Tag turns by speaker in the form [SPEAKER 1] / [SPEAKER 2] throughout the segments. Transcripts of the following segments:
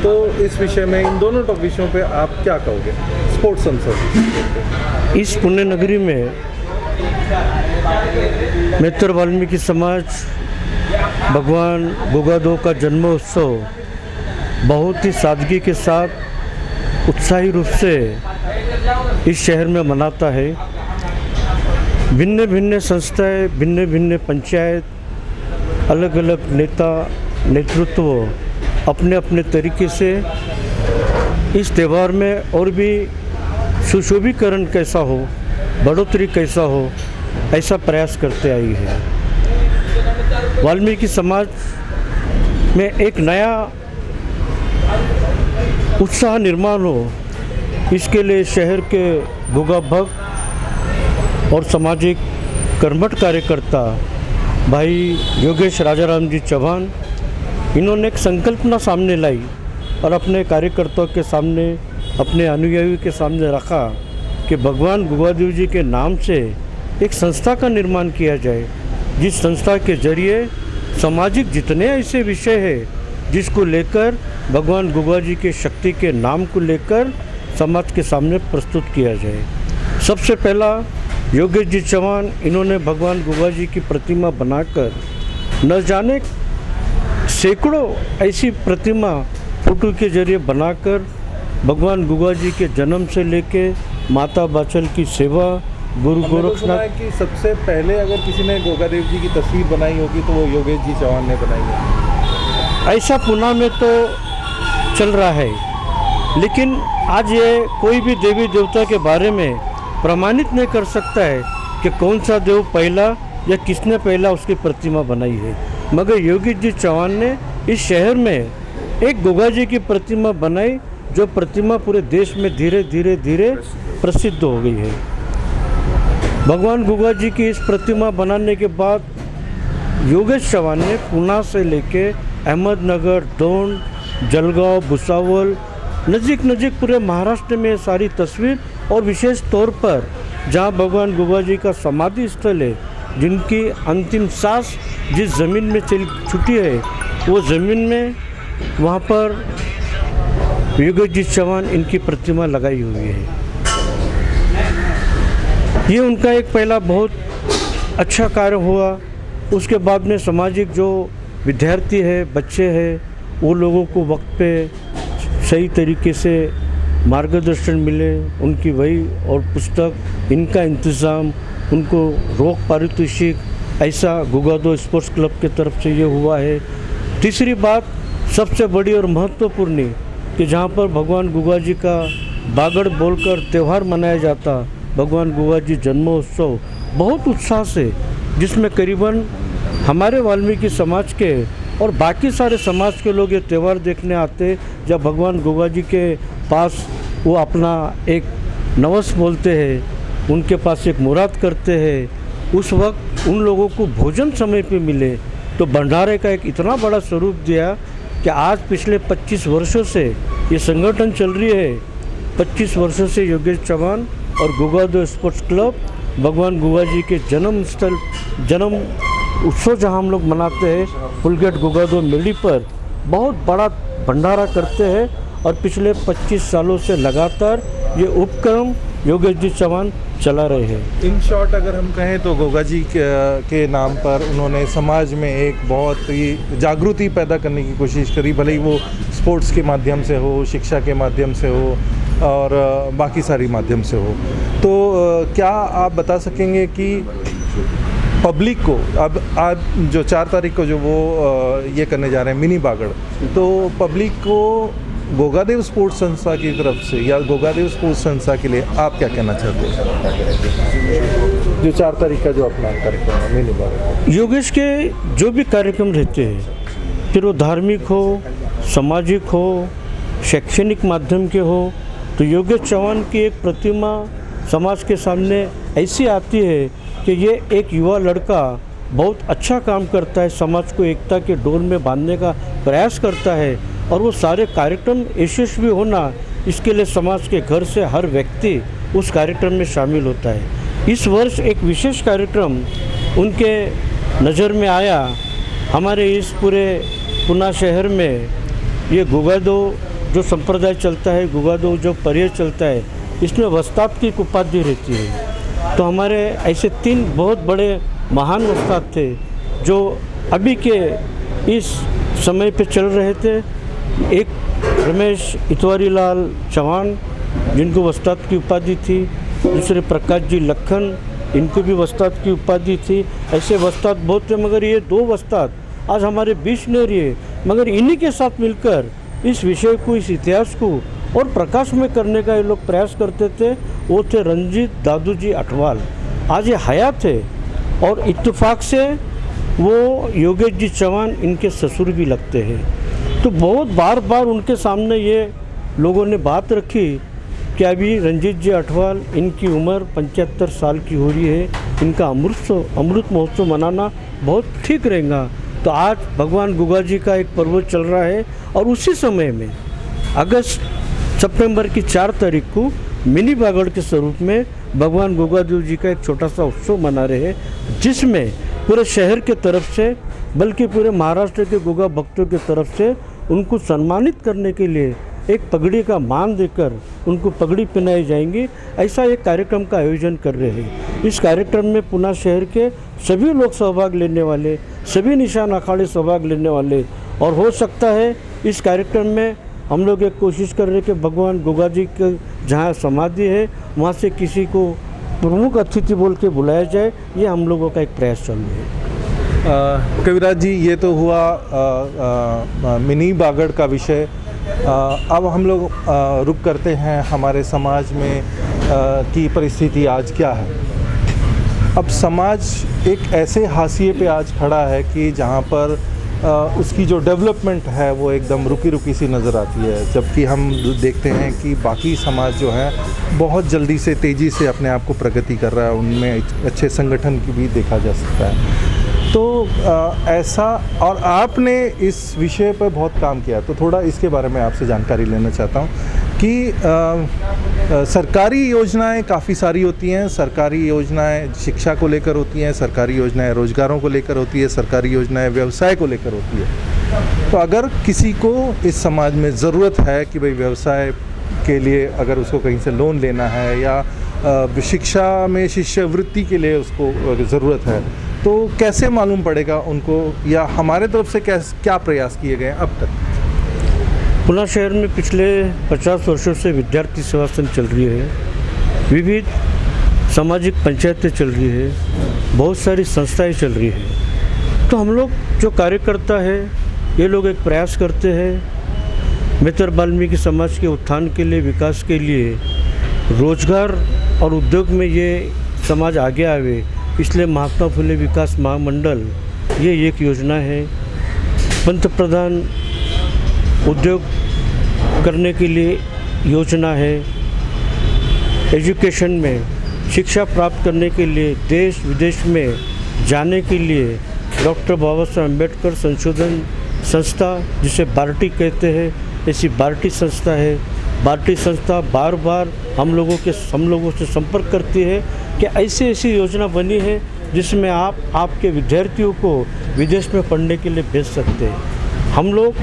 [SPEAKER 1] तो इस विषय में, इन दोनों विषयों पे आप क्या कहोगे? स्पोर्ट्स संसद
[SPEAKER 2] इस पुण्य नगरी में मित्र वाल्मीकि समाज भगवान गोगादो का जन्मोत्सव बहुत ही सादगी के साथ उत्साही रूप से इस शहर में मनाता है। भिन्न भिन्न संस्थाएं, भिन्न भिन्न पंचायत, अलग अलग नेता नेतृत्व अपने अपने तरीके से इस त्यौहार में और भी सुशोभीकरण कैसा हो, बढ़ोतरी कैसा हो, ऐसा प्रयास करते आई है। वाल्मीकि समाज में एक नया उत्साह निर्माण हो, इसके लिए शहर के गोगा भक्त और सामाजिक कर्मठ कार्यकर्ता भाई योगेश राजाराम जी चौहान, इन्होंने एक संकल्पना सामने लाई और अपने कार्यकर्ताओं के सामने, अपने अनुयायियों के सामने रखा कि भगवान गोगादेव जी के नाम से एक संस्था का निर्माण किया जाए, जिस संस्था के जरिए सामाजिक जितने ऐसे विषय हैं जिसको लेकर भगवान गोगा जी के शक्ति के नाम को लेकर समाज के सामने प्रस्तुत किया जाए। सबसे पहला योगेश जी चौहान, इन्होंने भगवान गोगा जी की प्रतिमा बनाकर न जाने सैकड़ों ऐसी प्रतिमा फोटो के जरिए बनाकर भगवान गोगा जी के जन्म से लेके माता बाचल की सेवा, गुरु गोरक्षनाथ
[SPEAKER 1] की सबसे पहले अगर किसी ने गोगादेव जी की तस्वीर बनाई होगी तो वो योगेश जी चौहान ने बनाई है।
[SPEAKER 2] ऐसा पुणे में तो चल रहा है, लेकिन आज ये कोई भी देवी देवता के बारे में प्रमाणित नहीं कर सकता है कि कौन सा देव पहला या किसने पहला उसकी प्रतिमा बनाई है। मगर योगेश जी चौहान ने इस शहर में एक गोगा जी की प्रतिमा बनाई, जो प्रतिमा पूरे देश में धीरे धीरे धीरे प्रसिद्ध हो गई है। भगवान गोगा जी की इस प्रतिमा बनाने के बाद योगेश चौहान ने पुणे से लेके अहमदनगर, दोंड, जलगांव, भुसावल, नज़ीक पूरे महाराष्ट्र में सारी तस्वीर, और विशेष तौर पर जहां भगवान गोगा जी का समाधि स्थल है, जिनकी अंतिम सांस जिस ज़मीन में चल छूटी है, वो ज़मीन में वहां पर योगेश जी चौहान इनकी प्रतिमा लगाई हुई है। ये उनका एक पहला बहुत अच्छा कार्य हुआ। उसके बाद में सामाजिक जो विद्यार्थी है, बच्चे हैं, वो लोगों को वक्त पे सही तरीके से मार्गदर्शन मिले, उनकी वही और पुस्तक, इनका इंतज़ाम, उनको रोक पारितोषिक, ऐसा गोगादो स्पोर्ट्स क्लब की तरफ से ये हुआ है। तीसरी बात सबसे बड़ी और महत्वपूर्ण कि जहाँ पर भगवान गोगा जी का बागड़ बोलकर त्यौहार मनाया जाता, भगवान गोगा जी जन्मोत्सव बहुत उत्साह से, जिसमें करीबन हमारे वाल्मीकि समाज के और बाकी सारे समाज के लोग ये त्यौहार देखने आते। जब भगवान गोगा जी के पास वो अपना एक नवस बोलते हैं, उनके पास एक मुराद करते हैं, उस वक्त उन लोगों को भोजन समय पे मिले, तो भंडारे का एक इतना बड़ा स्वरूप दिया कि आज पिछले 25 वर्षों से ये संगठन चल रही है। 25 वर्षों से योगेश चौहान और गोगादो स्पोर्ट्स क्लब भगवान गोगा जी के जन्म उत्सव जहां हम लोग मनाते हैं, फुलगेट गोगादो मेली पर बहुत बड़ा भंडारा करते हैं, और पिछले 25 सालों से लगातार ये उपक्रम योगेश जी चौहान चला रहे हैं।
[SPEAKER 1] इन शॉर्ट अगर हम कहें तो गोगा जी के नाम पर उन्होंने समाज में एक बहुत ही जागृति पैदा करने की कोशिश करी, भले ही वो स्पोर्ट्स के माध्यम से हो, शिक्षा के माध्यम से हो और बाकी सारी माध्यम से हो। तो क्या आप बता सकेंगे कि पब्लिक को अब आज जो 4 तारीख को जो वो ये करने जा रहे हैं मिनी बागड़, तो पब्लिक को गोगादेव स्पोर्ट्स संस्था की तरफ से या गोगादेव स्पोर्ट्स संस्था के लिए आप क्या कहना चाहते हैं? जो 4 तारीख का जो अपना कार्यक्रम है मिनी बागड़,
[SPEAKER 2] योगेश के जो भी कार्यक्रम रहते हैं, फिर वो धार्मिक हो, सामाजिक हो, शैक्षणिक माध्यम के हो, तो योगेश चौहान की एक प्रतिमा समाज के सामने ऐसी आती है कि ये एक युवा लड़का बहुत अच्छा काम करता है, समाज को एकता के डोर में बांधने का प्रयास करता है, और वो सारे कार्यक्रम यशस्वी होना, इसके लिए समाज के घर से हर व्यक्ति उस कार्यक्रम में शामिल होता है। इस वर्ष एक विशेष कार्यक्रम उनके नज़र में आया। हमारे इस पूरे पुणे शहर में ये गोगादो जो संप्रदाय चलता है, गुगादो जो पर्याय चलता है, इसमें वस्ताद की एक उपाधि रहती है। तो हमारे ऐसे 3 बहुत बड़े महान वस्ताद थे जो अभी के इस समय पे चल रहे थे। एक रमेश इतवारी लाल चौहान, जिनको वस्ताद की उपाधि थी, दूसरे प्रकाश जी लखन, इनको भी वस्ताद की उपाधि थी। ऐसे वस्ताद बहुत थे, मगर ये 2 वस्ताद आज हमारे बीच नहीं रहे। मगर इन्हीं के साथ मिलकर इस विषय को, इस इतिहास को और प्रकाश में करने का ये लोग प्रयास करते थे। वो थे रंजीत दादूजी अठवाल, आज ये हयात है। और इत्तेफाक से वो योगेश जी चौहान इनके ससुर भी लगते हैं। तो बहुत बार बार उनके सामने ये लोगों ने बात रखी कि अभी रंजीत जी अठवाल, इनकी उम्र 75 साल की हो रही है, इनका अमृत महोत्सव मनाना बहुत ठीक रहेगा। तो आज भगवान गुगा जी का एक पर्व चल रहा है और उसी समय में सितंबर की 4 तारीख को मिनी बागड़ के स्वरूप में भगवान गुगादेव जी का एक छोटा सा उत्सव मना रहे हैं, जिसमें पूरे शहर के तरफ से, बल्कि पूरे महाराष्ट्र के गुगा भक्तों के तरफ से उनको सम्मानित करने के लिए एक पगड़ी का मान देकर उनको पगड़ी पहनाई जाएंगी। ऐसा एक कार्यक्रम का आयोजन कर रहे हैं। इस कार्यक्रम में पुणे शहर के सभी लोग सहभाग लेने वाले, सभी निशान अखाड़े सहभाग लेने वाले, और हो सकता है इस कार्यक्रम में हम लोग एक कोशिश कर रहे हैं कि भगवान गुगा जी के जहाँ समाधि है वहाँ से किसी को प्रमुख अतिथि बोल के बुलाया जाए। ये हम लोगों का एक प्रयास चालू है।
[SPEAKER 1] कविराज जी, ये तो हुआ मिनी बागड़ का विषय। अब हम लोग रुक करते हैं हमारे समाज में की परिस्थिति आज क्या है। अब समाज एक ऐसे हाशिए पे आज खड़ा है कि जहाँ पर उसकी जो डेवलपमेंट है वो एकदम रुकी सी नज़र आती है, जबकि हम देखते हैं कि बाकी समाज जो है बहुत जल्दी से, तेज़ी से अपने आप को प्रगति कर रहा है, उनमें अच्छे संगठन की भी देखा जा सकता है। तो ऐसा, और आपने इस विषय पर बहुत काम किया, तो थोड़ा इसके बारे में आपसे जानकारी लेना चाहता हूँ कि सरकारी योजनाएं काफ़ी सारी होती हैं। सरकारी योजनाएं शिक्षा को लेकर होती हैं, सरकारी योजनाएं रोजगारों को लेकर होती है, सरकारी योजनाएं व्यवसाय को लेकर होती है। तो अगर किसी को इस समाज में ज़रूरत है कि भाई व्यवसाय के लिए अगर उसको कहीं से लोन लेना है, या शिक्षा में शिष्यवृत्ति के लिए उसको ज़रूरत है, तो कैसे मालूम पड़ेगा उनको, या हमारे तरफ से क्या प्रयास किए गए अब तक?
[SPEAKER 2] पुणे शहर में पिछले 50 वर्षों से विद्यार्थी सेवा संघ चल रही है, विविध सामाजिक पंचायतें चल रही है, बहुत सारी संस्थाएं चल रही है। तो हम लोग जो कार्यकर्ता है, ये लोग एक प्रयास करते हैं मित्र वाल्मीकि समाज के उत्थान के लिए, विकास के लिए, रोजगार और उद्योग में ये समाज आगे आवे, इसलिए महात्मा फुले विकास महामंडल ये एक योजना है। पंतप्रधान उद्योग करने के लिए योजना है। एजुकेशन में शिक्षा प्राप्त करने के लिए देश विदेश में जाने के लिए डॉक्टर बाबा साहब अम्बेडकर संशोधन संस्था, जिसे बार्टी कहते हैं, ऐसी बार्टी संस्था है। बार्टी संस्था बार बार हम लोगों से संपर्क करती है कि ऐसी योजना बनी है जिसमें आप आपके विद्यार्थियों को विदेश में पढ़ने के लिए भेज सकते हैं। हम लोग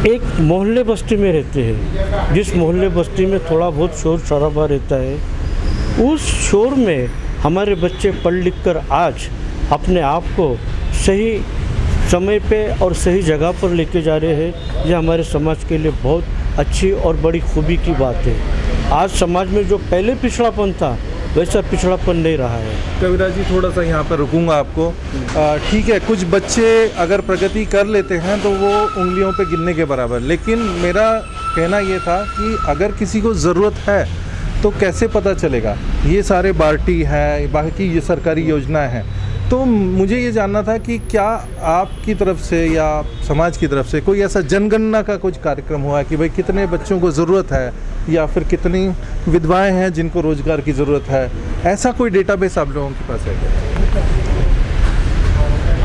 [SPEAKER 2] एक मोहल्ले बस्ती में रहते हैं, जिस मोहल्ले बस्ती में थोड़ा बहुत शोर शराबा रहता है, उस शोर में हमारे बच्चे पढ़ लिख कर आज अपने आप को सही समय पे और सही जगह पर लेके जा रहे हैं। ये हमारे समाज के लिए बहुत अच्छी और बड़ी खूबी की बात है। आज समाज में जो पहले पिछड़ापन था, वैसा पिछड़ापन नहीं रहा है।
[SPEAKER 1] कविराज जी, थोड़ा सा यहाँ पर रुकूंगा आपको। ठीक है, कुछ बच्चे अगर प्रगति कर लेते हैं तो वो उंगलियों पे गिनने के बराबर, लेकिन मेरा कहना ये था कि अगर किसी को ज़रूरत है तो कैसे पता चलेगा? ये सारे बार्टी है, बाकी ये सरकारी योजनाएं हैं, तो मुझे ये जानना था कि क्या आपकी तरफ से या समाज की तरफ से कोई ऐसा जनगणना का कुछ कार्यक्रम हुआ है कि भाई कितने बच्चों को ज़रूरत है, या फिर कितनी विधवाएं हैं जिनको रोज़गार की ज़रूरत है? ऐसा कोई डेटाबेस आप लोगों के पास है क्या?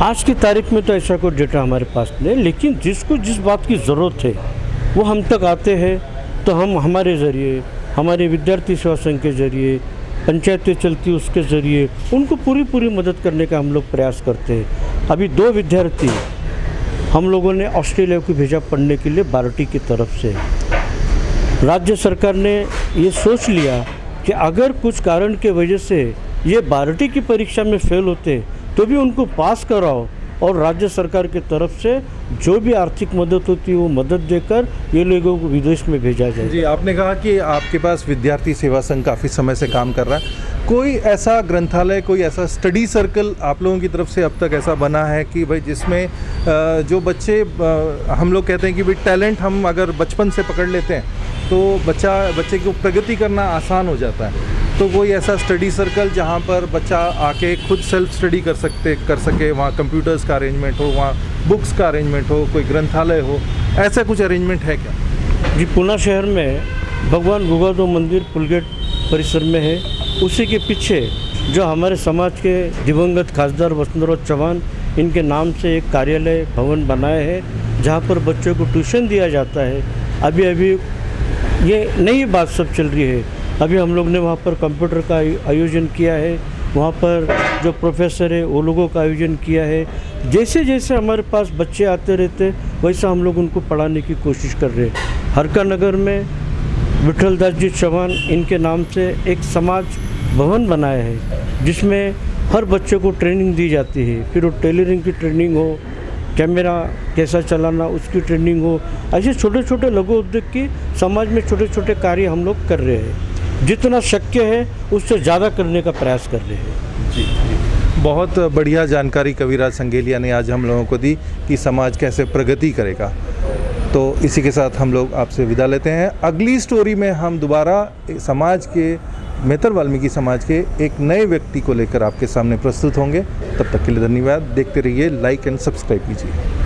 [SPEAKER 2] आज की तारीख में तो ऐसा कोई डेटा हमारे पास नहीं, लेकिन जिसको जिस बात की ज़रूरत है वो हम तक आते हैं, तो हम हमारे ज़रिए, हमारे विद्यार्थी सेवा संघ के ज़रिए, पंचायतें चलती उसके ज़रिए उनको पूरी मदद करने का हम लोग प्रयास करते हैं। अभी 2 विद्यार्थी हम लोगों ने ऑस्ट्रेलिया को भेजा पढ़ने के लिए बारोटी की तरफ से। राज्य सरकार ने ये सोच लिया कि अगर कुछ कारण के वजह से ये बारोटी की परीक्षा में फेल होते तो भी उनको पास कराओ, और राज्य सरकार की तरफ से जो भी आर्थिक मदद होती है वो मदद देकर ये लोगों को विदेश में भेजा जाए।
[SPEAKER 1] जी, आपने कहा कि आपके पास विद्यार्थी सेवा संघ काफ़ी समय से काम कर रहा है। कोई ऐसा ग्रंथालय, कोई ऐसा स्टडी सर्कल आप लोगों की तरफ से अब तक ऐसा बना है कि भाई जिसमें जो बच्चे, हम लोग कहते हैं कि भाई टैलेंट हम अगर बचपन से पकड़ लेते हैं तो बच्चे को प्रगति करना आसान हो जाता है, तो कोई ऐसा स्टडी सर्कल जहाँ पर बच्चा आके खुद सेल्फ स्टडी कर सके, वहाँ कंप्यूटर्स का अरेंजमेंट हो, वहाँ बुक्स का अरेंजमेंट हो, कोई ग्रंथालय हो, ऐसा कुछ अरेंजमेंट है क्या?
[SPEAKER 2] जी, पुणे शहर में भगवान गोगादो मंदिर पुलगेट परिसर में है। उसी के पीछे जो हमारे समाज के दिवंगत खासदार वसुंधरा चौहान, इनके नाम से एक कार्यालय भवन बनाया है जहाँ पर बच्चों को ट्यूशन दिया जाता है। अभी ये नई बात सब चल रही है। अभी हम लोग ने वहाँ पर कंप्यूटर का आयोजन किया है, वहाँ पर जो प्रोफेसर है वो लोगों का आयोजन किया है। जैसे जैसे हमारे पास बच्चे आते रहते वैसा हम लोग उनको पढ़ाने की कोशिश कर रहे हैं। हरका नगर में विठल दास जी चौहान, इनके नाम से एक समाज भवन बनाया है जिसमें हर बच्चे को ट्रेनिंग दी जाती है। फिर वो टेलरिंग की ट्रेनिंग हो, कैमरा कैसा चलाना उसकी ट्रेनिंग हो, ऐसे छोटे छोटे लघु उद्योग की समाज में छोटे छोटे कार्य हम लोग कर रहे हैं। जितना शक्य है उससे ज़्यादा करने का प्रयास कर रहे हैं।
[SPEAKER 1] जी, बहुत बढ़िया जानकारी कविराज संगेलिया ने आज हम लोगों को दी कि समाज कैसे प्रगति करेगा। तो इसी के साथ हम लोग आपसे विदा लेते हैं। अगली स्टोरी में हम दोबारा समाज के, मेहतर वाल्मीकि समाज के एक नए व्यक्ति को लेकर आपके सामने प्रस्तुत होंगे। तब तक के लिए धन्यवाद। देखते रहिए, लाइक एंड सब्सक्राइब कीजिए।